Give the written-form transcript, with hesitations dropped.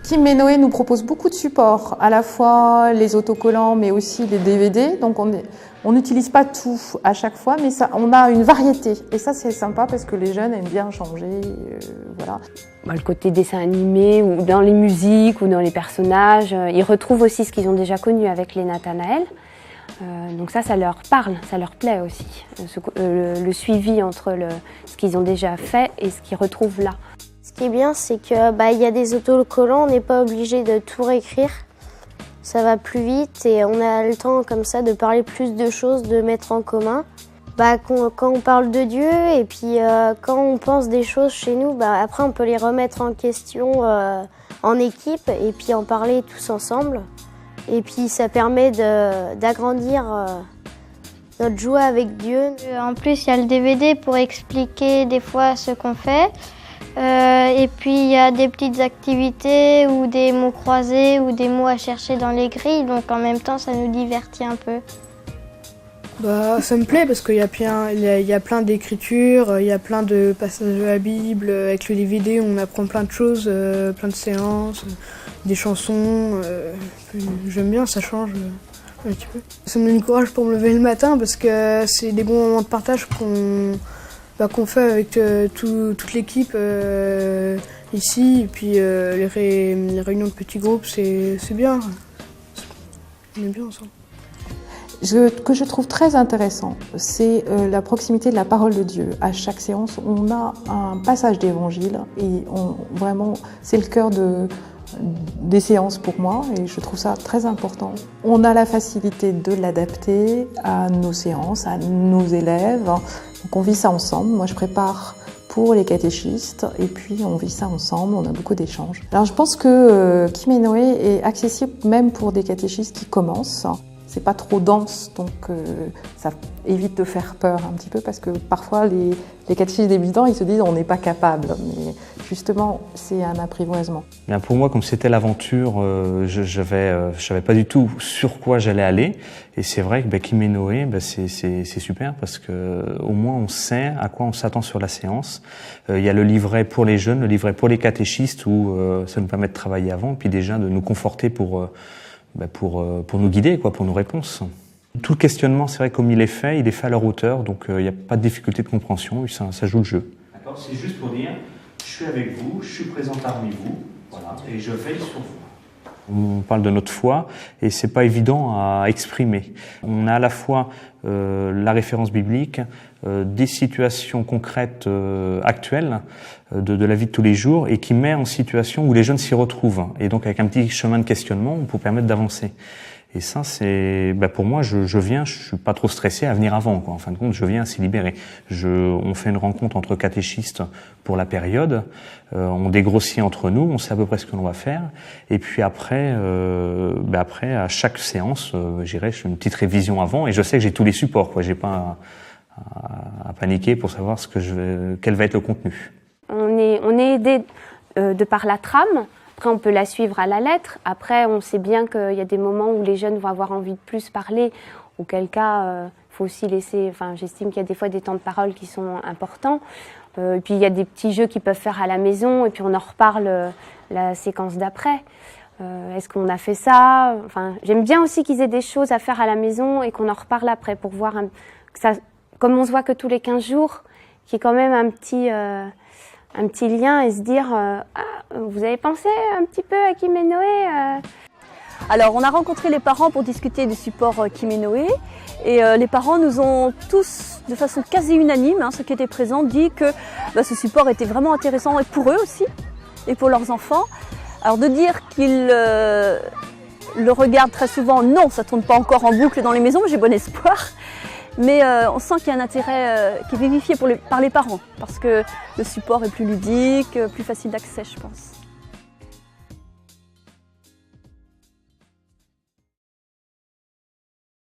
Kim et Noé nous propose beaucoup de supports, à la fois les autocollants mais aussi les DVD. Donc on n'utilise pas tout à chaque fois, mais on a une variété. Et ça c'est sympa parce que les jeunes aiment bien changer. Voilà. Le côté dessin animé, ou dans les musiques, ou dans les personnages, ils retrouvent aussi ce qu'ils ont déjà connu avec les Nathanaël. Donc ça leur parle, ça leur plaît aussi. Le suivi entre ce qu'ils ont déjà fait et ce qu'ils retrouvent là. Ce qui est bien, c'est qu'il y a des autocollants, on n'est pas obligé de tout réécrire. Ça va plus vite et on a le temps comme ça de parler plus de choses, de mettre en commun. Quand on parle de Dieu et puis quand on pense des choses chez nous, après on peut les remettre en question en équipe et puis en parler tous ensemble. Et puis ça permet d'agrandir notre joie avec Dieu. En plus, il y a le DVD pour expliquer des fois ce qu'on fait. Et puis il y a des petites activités ou des mots croisés ou des mots à chercher dans les grilles. Donc en même temps, ça nous divertit un peu. Ça me plaît parce qu'il y a plein d'écritures, il y a plein de passages de la Bible. Avec le DVD, on apprend plein de choses, plein de séances, des chansons. J'aime bien, ça change un petit peu. Ça me donne du courage pour me lever le matin parce que c'est des bons moments de partage qu'on fait avec toute l'équipe ici. Et puis les réunions de petits groupes, c'est bien. On est bien ensemble. Ce que je trouve très intéressant, c'est la proximité de la parole de Dieu. À chaque séance, on a un passage d'évangile et vraiment, c'est le cœur des séances pour moi et je trouve ça très important. On a la facilité de l'adapter à nos séances, à nos élèves. Donc on vit ça ensemble. Moi, je prépare pour les catéchistes et puis on vit ça ensemble, on a beaucoup d'échanges. Alors je pense que Kim et Noé est accessible même pour des catéchistes qui commencent. C'est pas trop dense, donc ça évite de faire peur un petit peu parce que parfois les catéchistes débutants ils se disent on n'est pas capable, mais justement c'est un apprivoisement. Bien, pour moi, comme c'était l'aventure, je savais pas du tout sur quoi j'allais aller, et c'est vrai que Kim et Noé, c'est super parce que au moins on sait à quoi on s'attend sur la séance. Il y a le livret pour les jeunes, le livret pour les catéchistes où ça nous permet de travailler avant, et puis déjà de nous conforter pour nous guider, pour nos réponses. Tout le questionnement, c'est vrai, comme il est fait à leur hauteur, donc il n'y a pas de difficulté de compréhension, ça joue le jeu. D'accord, c'est juste pour dire, je suis avec vous, je suis présent parmi vous, voilà, et je veille sur vous. On parle de notre foi, et c'est pas évident à exprimer. On a à la fois la référence biblique, des situations concrètes actuelles de la vie de tous les jours et qui met en situation où les jeunes s'y retrouvent. Et donc avec un petit chemin de questionnement, on peut permettre d'avancer. Et ça, c'est, pour moi, je viens, je suis pas trop stressé à venir avant, En fin de compte, je viens s'y libérer. On fait une rencontre entre catéchistes pour la période, on dégrossit entre nous, on sait à peu près ce que l'on va faire. Et puis après, à chaque séance, j'irai, je fais une petite révision avant et je sais que j'ai tous les supports, J'ai pas à paniquer pour savoir quel va être le contenu. On est aidé de par la trame. Après, on peut la suivre à la lettre. Après, on sait bien qu'il y a des moments où les jeunes vont avoir envie de plus parler, auquel cas, il faut aussi laisser... j'estime qu'il y a des fois des temps de parole qui sont importants. Et puis, il y a des petits jeux qu'ils peuvent faire à la maison, et puis on en reparle la séquence d'après. Est-ce qu'on a fait ça? J'aime bien aussi qu'ils aient des choses à faire à la maison et qu'on en reparle après pour voir comme on se voit que tous les 15 jours, qu'il y ait quand même un petit lien et se dire vous avez pensé un petit peu à Kim et Noé Alors on a rencontré les parents pour discuter du support Kim et Noé et les parents nous ont tous, de façon quasi unanime, ceux qui étaient présents, dit que ce support était vraiment intéressant et pour eux aussi et pour leurs enfants. Alors de dire qu'ils le regardent très souvent, non, ça ne tourne pas encore en boucle dans les maisons, mais j'ai bon espoir. Mais on sent qu'il y a un intérêt qui est vivifié par les parents, parce que le support est plus ludique, plus facile d'accès, je pense.